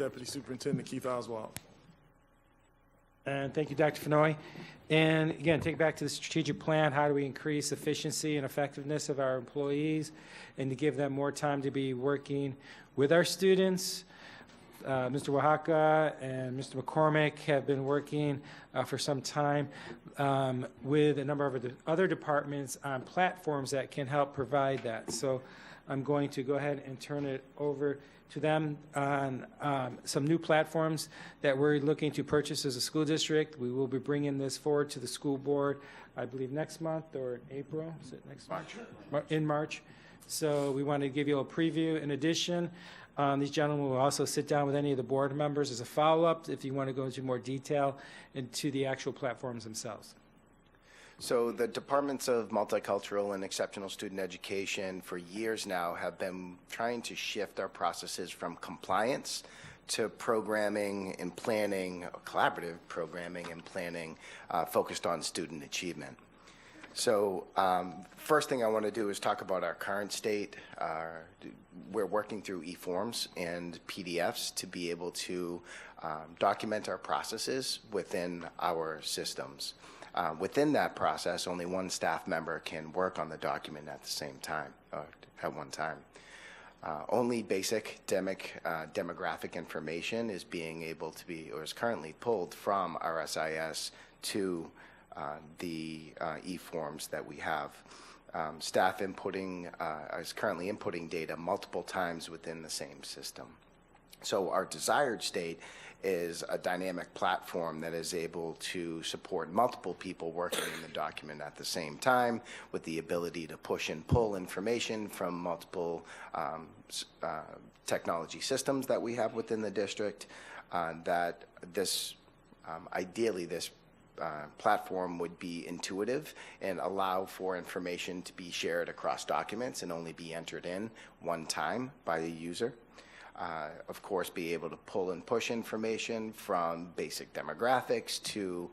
Deputy Superintendent Keith Oswald. And thank you, Dr. Fenoy. And again, take it back to the strategic plan. How do we increase efficiency and effectiveness of our employees and to give them more time to be working with our students? Mr. Oaxaca and Mr. McCormick have been working for some time with a number of the other departments on platforms that can help provide that. So I'm going to go ahead and turn it over to them on some new platforms that we're looking to purchase as a school district. We will be bringing this forward to the school board, I believe next month or April. Is it next March? In March. So we want to give you a preview. In addition, these gentlemen will also sit down with any of the board members as a follow-up if you want to go into more detail into the actual platforms themselves. So the Departments of Multicultural and Exceptional Student Education for years now have been trying to shift our processes from compliance to programming and planning, collaborative programming and planning focused on student achievement. So first thing I want to do is talk about our current state. We're working through e-forms and PDFs to be able to document our processes within our systems. Within that process, only one staff member can work on the document at the same time, at one time. Only basic demographic information is being able to be, or is currently pulled from RSIS to the e-forms that we have. Staff inputting is currently inputting data multiple times within the same system. So our desired state is a dynamic platform that is able to support multiple people working in the document at the same time with the ability to push and pull information from multiple technology systems that we have within the district. That this, ideally this platform would be intuitive and allow for information to be shared across documents and only be entered in one time by the user. Of course, be able to pull and push information from basic demographics to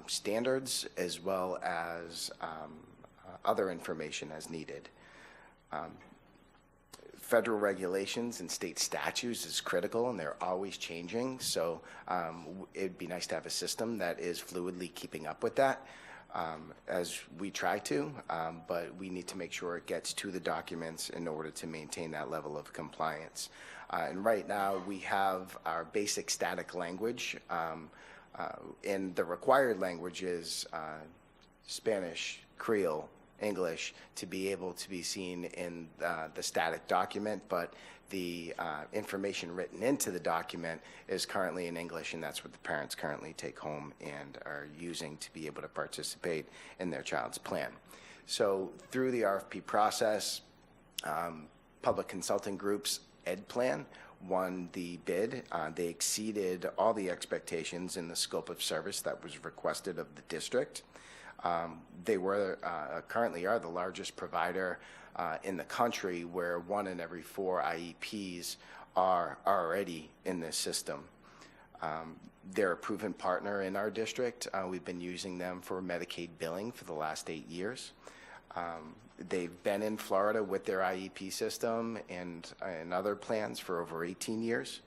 standards as well as other information as needed. Federal regulations and state statutes is critical, and they're always changing. So it'd be nice to have a system that is fluidly keeping up with that, as we try to, but we need to make sure it gets to the documents in order to maintain that level of compliance. And right now we have our basic static language, and the required language is Spanish, Creole, English to be able to be seen in the static document, but the information written into the document is currently in English, and that's what the parents currently take home and are using to be able to participate in their child's plan. So through the RFP process, Public Consulting Group's Ed Plan won the bid. They exceeded all the expectations in the scope of service that was requested of the district. They were currently are the largest provider in the country, where 1 in every 4 IEPs are already in this system. They're a proven partner in our district. We've been using them for Medicaid billing for the last 8 years. They've been in Florida with their IEP system and other plans for over 18 years.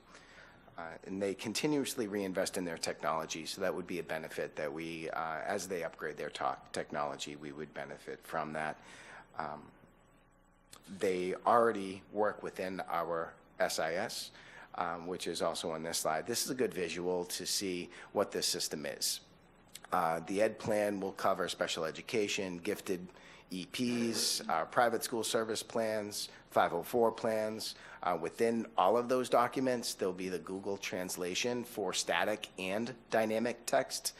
And they continuously reinvest in their technology, so that would be a benefit that we, as they upgrade their technology, we would benefit from that. They already work within our SIS, which is also on this slide. This is a good visual to see what this system is. The Ed Plan will cover special education, gifted EPs, our private school service plans, 504 plans. Within all of those documents, there'll be the Google translation for static and dynamic text.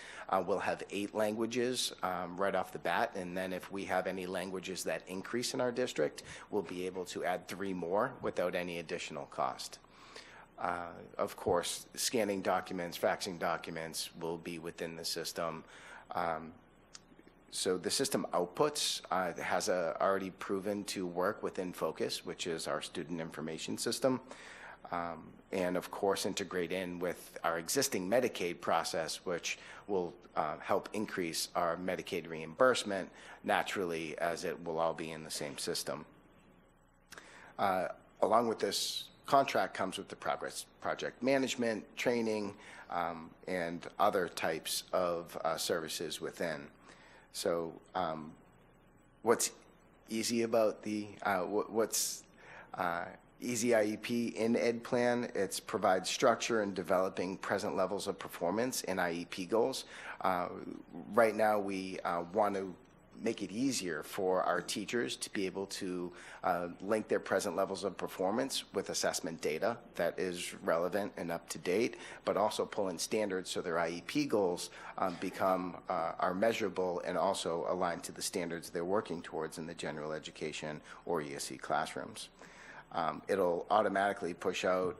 We'll have 8 languages right off the bat, and then if we have any languages that increase in our district, we'll be able to add 3 more without any additional cost. Of course, scanning documents, faxing documents will be within the system. So the system outputs has already proven to work within Focus, which is our student information system, and of course integrate in with our existing Medicaid process, which will help increase our Medicaid reimbursement naturally, as it will all be in the same system. Along with this contract comes with the project management, training, and other types of services within. So what's easy about the, Easy IEP in Ed Plan? It provides structure in developing present levels of performance in IEP goals. Right now, we want to make it easier for our teachers to be able to link their present levels of performance with assessment data that is relevant and up to date, but also pull in standards so their IEP goals are measurable and also aligned to the standards they're working towards in the general education or ESE classrooms. It'll automatically push out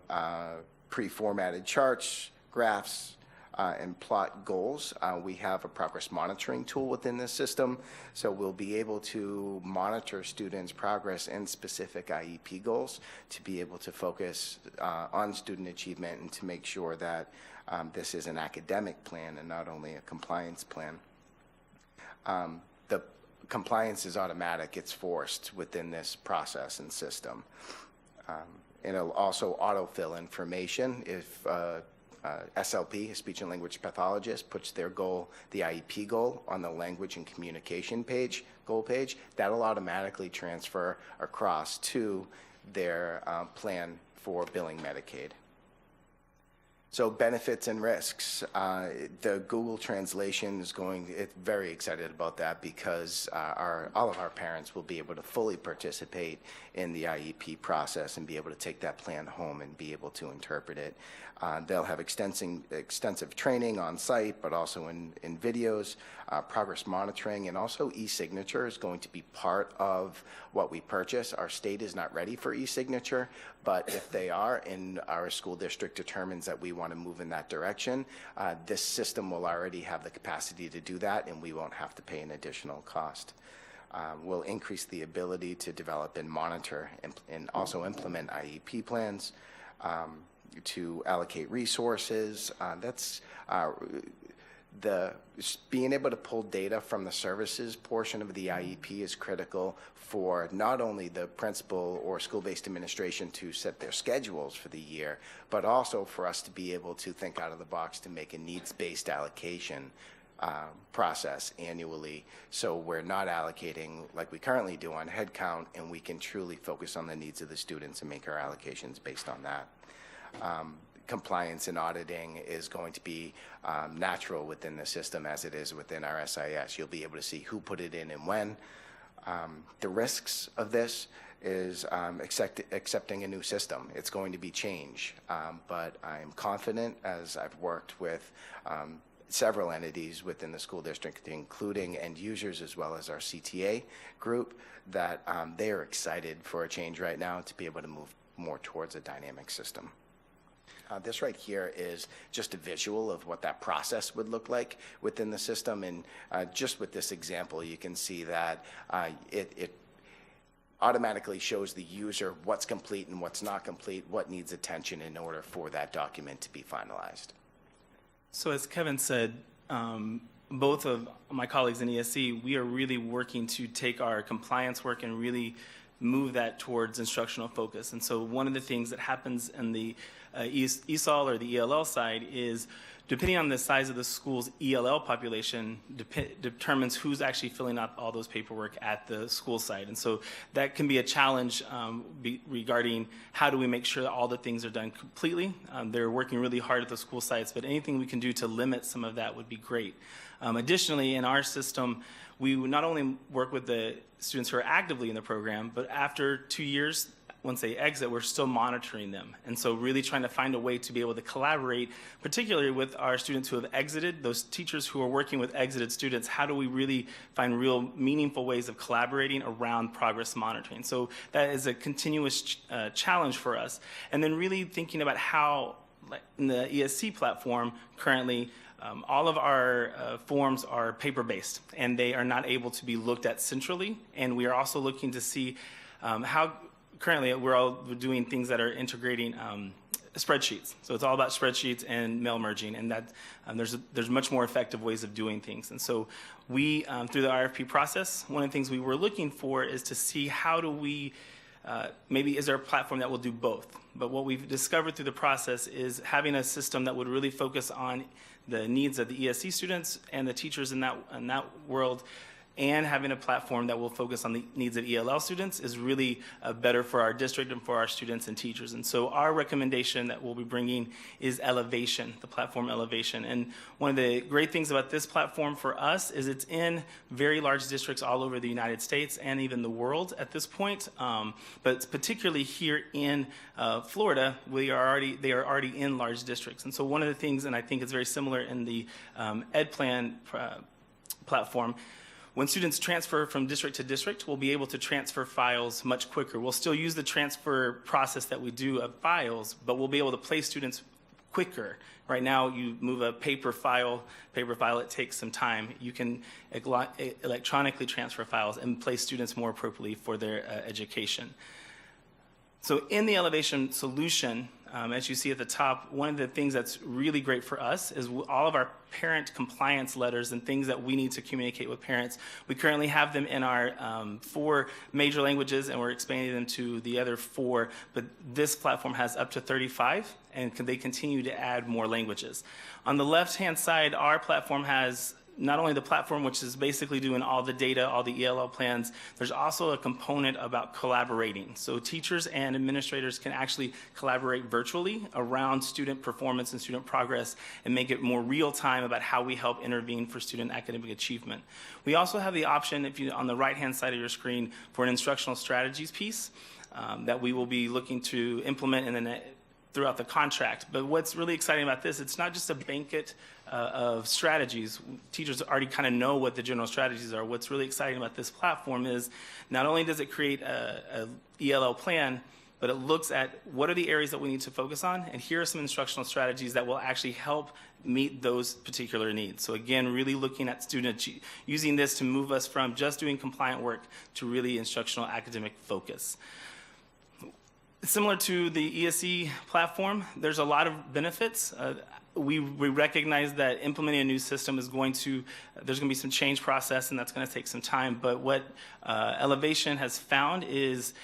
pre-formatted charts, graphs, and plot goals. We have a progress monitoring tool within this system, so we'll be able to monitor students' progress in specific IEP goals to be able to focus on student achievement and to make sure that this is an academic plan and not only a compliance plan. The compliance is automatic, it's forced within this process and system. It'll also autofill information if SLP, a speech and language pathologist, puts their goal, the IEP goal, on the language and communication page, goal page. That'll automatically transfer across to their plan for billing Medicaid. So benefits and risks. The Google translation is it's very excited about that because all of our parents will be able to fully participate in the IEP process and be able to take that plan home and be able to interpret it. They'll have extensive training on site, but also in videos, progress monitoring, and also e-signature is going to be part of what we purchase. Our state is not ready for e-signature, but if they are and our school district determines that we want to move in that direction, this system will already have the capacity to do that, and we won't have to pay an additional cost. We'll increase the ability to develop and monitor and also implement IEP plans, to allocate resources. Being able to pull data from the services portion of the IEP is critical for not only the principal or school-based administration to set their schedules for the year, but also for us to be able to think out of the box to make a needs-based allocation process annually, so we're not allocating like we currently do on head count, and we can truly focus on the needs of the students and make our allocations based on that. Compliance and auditing is going to be natural within the system as it is within our SIS. You'll be able to see who put it in and when. The risks of this is accepting a new system. It's going to be change, but I'm confident, as I've worked with several entities within the school district, including end users as well as our CTA group, that they are excited for a change right now to be able to move more towards a dynamic system. This right here is just a visual of what that process would look like within the system, and just with this example you can see that it automatically shows the user what's complete and what's not complete, what needs attention in order for that document to be finalized. So as Kevin said, both of my colleagues in ESE, we are really working to take our compliance work and really move that towards instructional focus. And so one of the things that happens in the ESOL or the ELL side is, depending on the size of the school's ELL population, determines who's actually filling out all those paperwork at the school site. And so that can be a challenge regarding how do we make sure that all the things are done completely. They're working really hard at the school sites, but anything we can do to limit some of that would be great. Additionally, in our system, we would not only work with the students who are actively in the program, but after 2 years, once they exit, we're still monitoring them. And so really trying to find a way to be able to collaborate, particularly with our students who have exited, those teachers who are working with exited students, how do we really find real meaningful ways of collaborating around progress monitoring? So that is a continuous challenge for us. And then really thinking about how, like in the ESC platform currently, all of our forms are paper-based, and they are not able to be looked at centrally. And we are also looking to see how currently we're doing things that are integrating spreadsheets. So it's all about spreadsheets and mail merging, and that there's much more effective ways of doing things. And so we, through the RFP process, one of the things we were looking for is to see how do we maybe is there a platform that will do both? But what we've discovered through the process is having a system that would really focus on the needs of the ESE students and the teachers in that world, and having a platform that will focus on the needs of ELL students is really better for our district and for our students and teachers. And so our recommendation that we'll be bringing is Elevation, the platform Elevation. And one of the great things about this platform for us is it's in very large districts all over the United States and even the world at this point. But particularly here in Florida, they are already in large districts. And so one of the things, and I think it's very similar in the Ed Plan platform, when students transfer from district to district, we'll be able to transfer files much quicker. We'll still use the transfer process that we do of files, but we'll be able to place students quicker. Right now, you move a paper file, it takes some time. You can electronically transfer files and place students more appropriately for their education. So in the Elevation solution, as you see at the top, one of the things that's really great for us is all of our parent compliance letters and things that we need to communicate with parents. We currently have them in our 4 major languages, and we're expanding them to the other 4, but this platform has up to 35, and they continue to add more languages. On the left-hand side, our platform has not only the platform, which is basically doing all the data, all the ELL plans, there's also a component about collaborating. So teachers and administrators can actually collaborate virtually around student performance and student progress and make it more real time about how we help intervene for student academic achievement. We also have the option, if you on the right-hand side of your screen, for an instructional strategies piece that we will be looking to implement in the throughout the contract. But what's really exciting about this, it's not just a blanket of strategies. Teachers already kind of know what the general strategies are. What's really exciting about this platform is not only does it create a ELL plan, but it looks at what are the areas that we need to focus on, and here are some instructional strategies that will actually help meet those particular needs. So again, really looking at students, using this to move us from just doing compliant work to really instructional academic focus. Similar to the ESE platform, there's a lot of benefits. We recognize that implementing a new system is there's going to be some change process, and that's going to take some time. But what Elevation has found is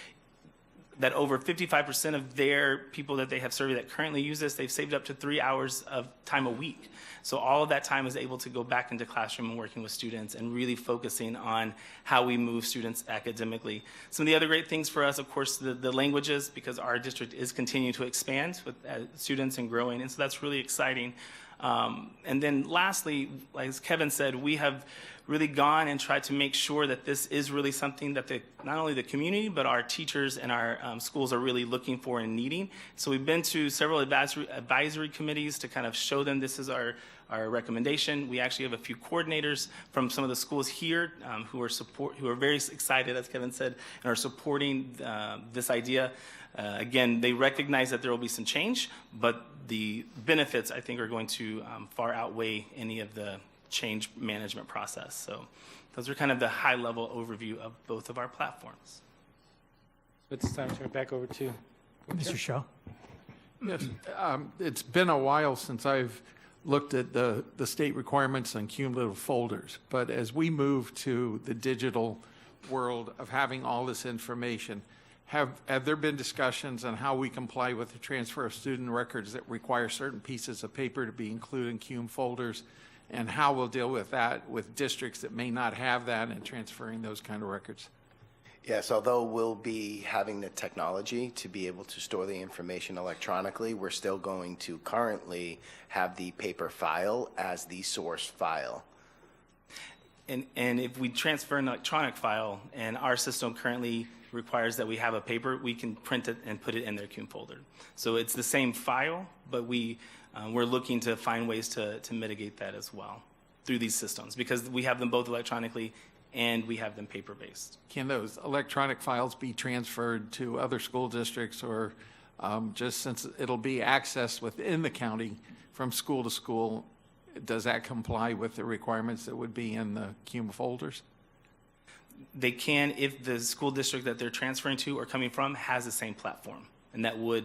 that over 55% of their people that they have surveyed that currently use this, they've saved up to 3 hours of time a week. So all of that time is able to go back into classroom and working with students and really focusing on how we move students academically. Some of the other great things for us, of course, the languages, because our district is continuing to expand with students and growing, and so that's really exciting. And then lastly, as Kevin said, we have really gone and tried to make sure that this is really something that not only the community, but our teachers and our schools are really looking for and needing. So we've been to several advisory committees to kind of show them this is our recommendation. We actually have a few coordinators from some of the schools here who are very excited, as Kevin said, and are supporting this idea. Again, they recognize that there will be some change, but the benefits, I think, are going to far outweigh any of the change management process. So those are kind of the high-level overview of both of our platforms. It's time to turn it back over to Mr. Shaw. Yes, it's been a while since I've looked at the state requirements on cumulative folders, but as we move to the digital world of having all this information, have there been discussions on how we comply with the transfer of student records that require certain pieces of paper to be included in cum folders, and how we'll deal with that with districts that may not have that and transferring those kind of records? Yes, although we'll be having the technology to be able to store the information electronically, we're still going to currently have the paper file as the source file. And if we transfer an electronic file, and our system currently requires that we have a paper, we can print it and put it in their cum folder. So it's the same file, but we're looking to find ways to mitigate that as well through these systems, because we have them both electronically and we have them paper-based. Can those electronic files be transferred to other school districts, or just since it'll be accessed within the county from school to school, does that comply with the requirements that would be in the cum folders? They can if the school district that they're transferring to or coming from has the same platform, and that would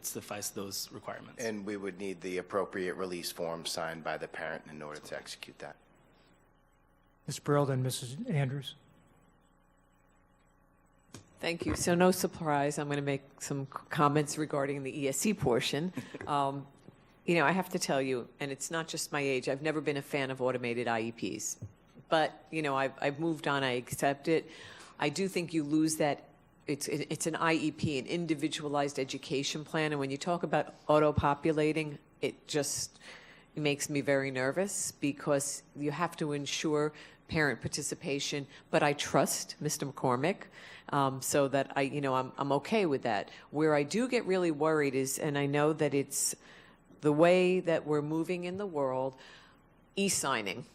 suffice those requirements. And we would need the appropriate release form signed by the parent in order to execute that. Ms. Brill, then Mrs. Andrews. Thank you. So no surprise, I'm going to make some comments regarding the ESE portion. I have to tell you, and it's not just my age, I've never been a fan of automated IEPs. But, I've moved on, I accept it. I do think you lose that, it's an IEP, an individualized education plan, and when you talk about auto-populating, it makes me very nervous because you have to ensure parent participation, but I trust Mr. McCormick, so that I'm okay with that. Where I do get really worried is, and I know that it's the way that we're moving in the world, e-signing.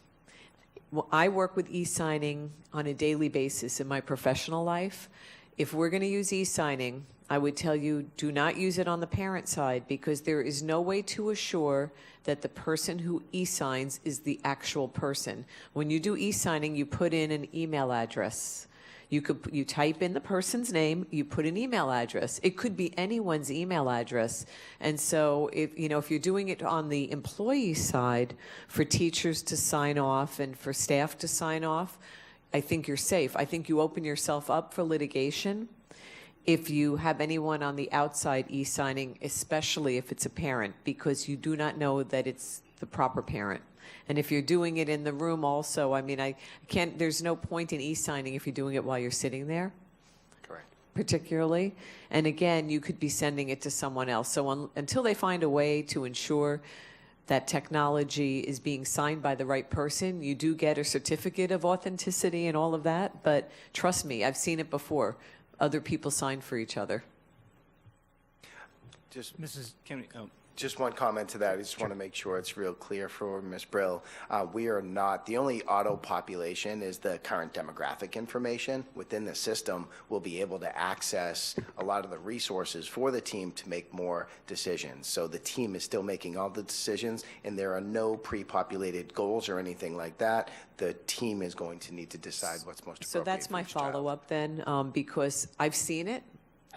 Well, I work with e-signing on a daily basis in my professional life. If we're going to use e-signing, I would tell you, do not use it on the parent side because there is no way to assure that the person who e-signs is the actual person. When you do e-signing, you put in an email address. You type in the person's name, you put an email address. It could be anyone's email address. And so if you're doing it on the employee side for teachers to sign off and for staff to sign off, I think you're safe. I think you open yourself up for litigation if you have anyone on the outside e-signing, especially if it's a parent, because you do not know that it's the proper parent. And if you're doing it in the room also, there's no point in e-signing if you're doing it while you're sitting there. Correct. Particularly. And again, you could be sending it to someone else. So until they find a way to ensure that technology is being signed by the right person, you do get a certificate of authenticity and all of that. But trust me, I've seen it before. Other people sign for each other. Just one comment to that. I just want to make sure it's real clear for Ms. Brill. We are not, the only auto population is the current demographic information. Within the system, we'll be able to access a lot of the resources for the team to make more decisions. So the team is still making all the decisions, and there are no pre-populated goals or anything like that. The team is going to need to decide what's most appropriate. So that's my follow-up then, because I've seen it.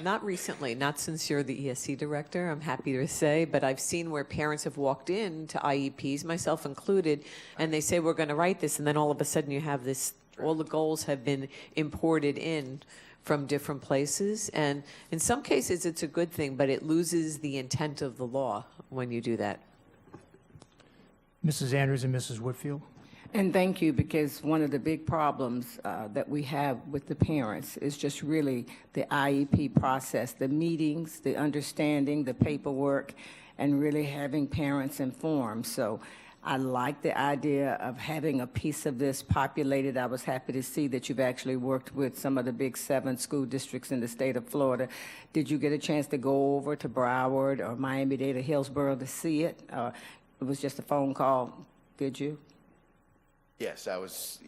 Not recently, not since you're the ESE director, I'm happy to say, but I've seen where parents have walked in to IEPs, myself included, and they say, we're going to write this, and then all of a sudden you have this, all the goals have been imported in from different places, and in some cases it's a good thing, but it loses the intent of the law when you do that. Mrs. Andrews and Mrs. Whitfield. And thank you, because one of the big problems that we have with the parents is just really the IEP process, the meetings, the understanding, the paperwork, and really having parents informed. So I like the idea of having a piece of this populated. I was happy to see that you've actually worked with some of the big 7 school districts in the state of Florida. Did you get a chance to go over to Broward or Miami-Dade or Hillsborough to see it? It was just a phone call, did you? Yes, I was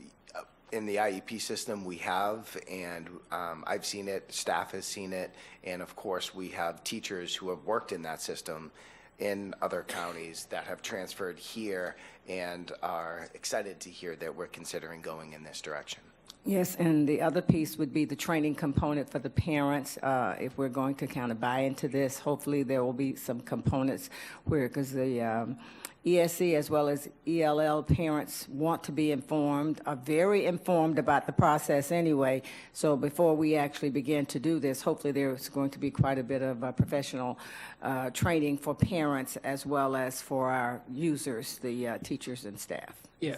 in the IEP system. We have, and I've seen it. Staff has seen it, and of course, we have teachers who have worked in that system in other counties that have transferred here and are excited to hear that we're considering going in this direction. Yes, and the other piece would be the training component for the parents. If we're going to kind of buy into this, hopefully there will be some components where, because the ESE as well as ELL parents want to be informed, are very informed about the process anyway. So before we actually begin to do this, hopefully there's going to be quite a bit of professional training for parents as well as for our users, the teachers and staff. Yeah,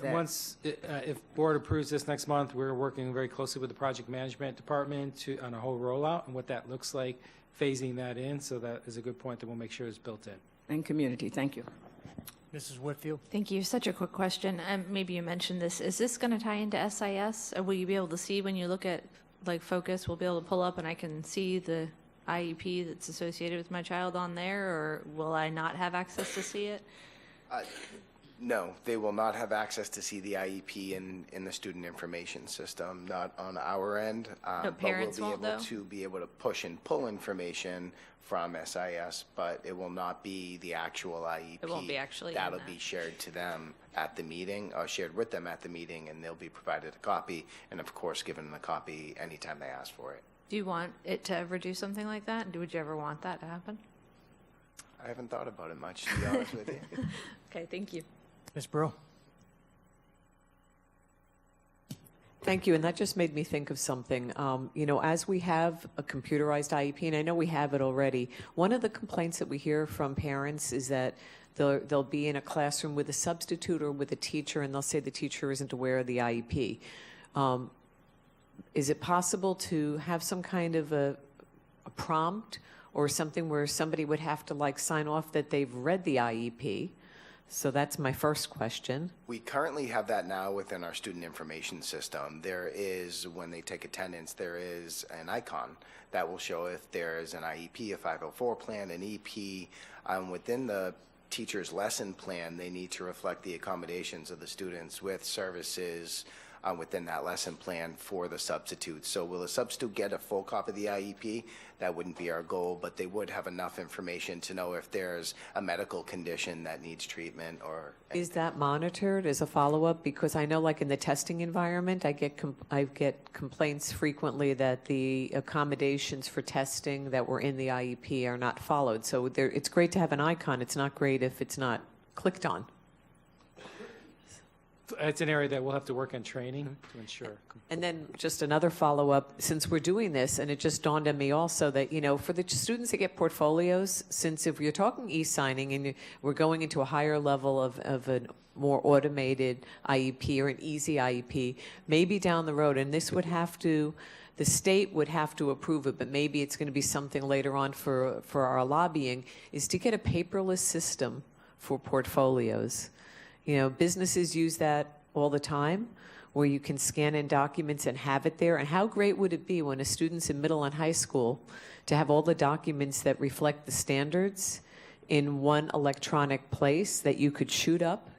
if board approves this next month, we're working very closely with the project management department on a whole rollout and what that looks like, phasing that in. So that is a good point that we'll make sure is built in. And community, thank you. Mrs. Whitfield. Thank you. Such a quick question. Maybe you mentioned this. Is this going to tie into SIS? Or will you be able to see when you look at Focus, we'll be able to pull up and I can see the IEP that's associated with my child on there, or will I not have access to see it? No, they will not have access to see the IEP in the student information system, not on our end. Parents but we'll won't, be able to push and pull information from SIS, but it will not be the actual IEP. It won't be actually That'll be shared to them at the meeting, or shared with them at the meeting, and they'll be provided a copy, and of course given a copy anytime they ask for it. Do you want it to ever do something like that? Would you ever want that to happen? I haven't thought about it much, to be honest with you. Okay, thank you. Ms. Brill. Thank you, and that just made me think of something. You know, as we have a computerized IEP, and I know we have it already, one of the complaints that we hear from parents is that they'll be in a classroom with a substitute or with a teacher, and they'll say the teacher isn't aware of the IEP. Is it possible to have some kind of a prompt or something where somebody would have to like sign off that they've read the IEP? So that's my first question. We currently have that now within our student information system. There is, when they take attendance, there is an icon that will show if there is an IEP, a 504 plan, an EP. Within the teacher's lesson plan, they need to reflect the accommodations of the students with services within that lesson plan for the substitute. So will a substitute get a full copy of the IEP? That wouldn't be our goal, but they would have enough information to know if there's a medical condition that needs treatment or... Is that monitored as a follow-up? Because I know like in the testing environment, I get complaints frequently that the accommodations for testing that were in the IEP are not followed. So it's great to have an icon. It's not great if it's not clicked on. It's an area that we'll have to work on training to ensure. And then just another follow-up, since we're doing this, and it just dawned on me also that, you know, for the students that get portfolios, since if you're talking e-signing and we're going into a higher level of a more automated IEP or an easy IEP, maybe down the road, and this would have to, the state would have to approve it, but maybe it's going to be something later on for our lobbying, is to get a paperless system for portfolios. You know, businesses use that all the time, where you can scan in documents and have it there. And how great would it be when a student's in middle and high school to have all the documents that reflect the standards in one electronic place that you could shoot up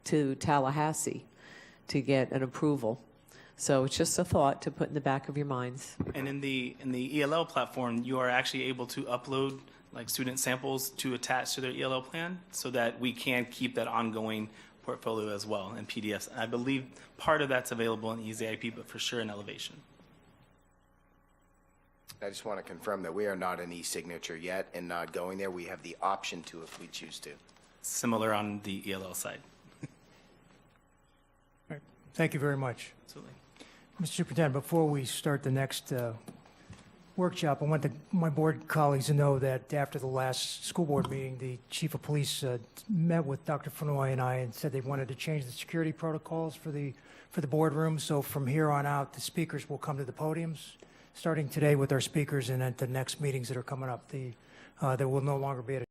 to Tallahassee to get an approval? So it's just a thought to put in the back of your minds. And in the ELL platform, you are actually able to upload like student samples to attach to their ELL plan so that we can keep that ongoing portfolio as well in PDFs. I believe part of that's available in EasyIP, but for sure in Elevation. I just want to confirm that we are not an e-signature yet and not going there. We have the option to if we choose to. Similar on the ELL side. All right. Thank you very much. Absolutely. Mr. Superintendent, before we start the next workshop, I want my board colleagues to know that after the last school board meeting, the chief of police met with Dr. Fenoy and I and said they wanted to change the security protocols for the boardroom. So from here on out, the speakers will come to the podiums, starting today with our speakers, and at the next meetings that are coming up, there will no longer be a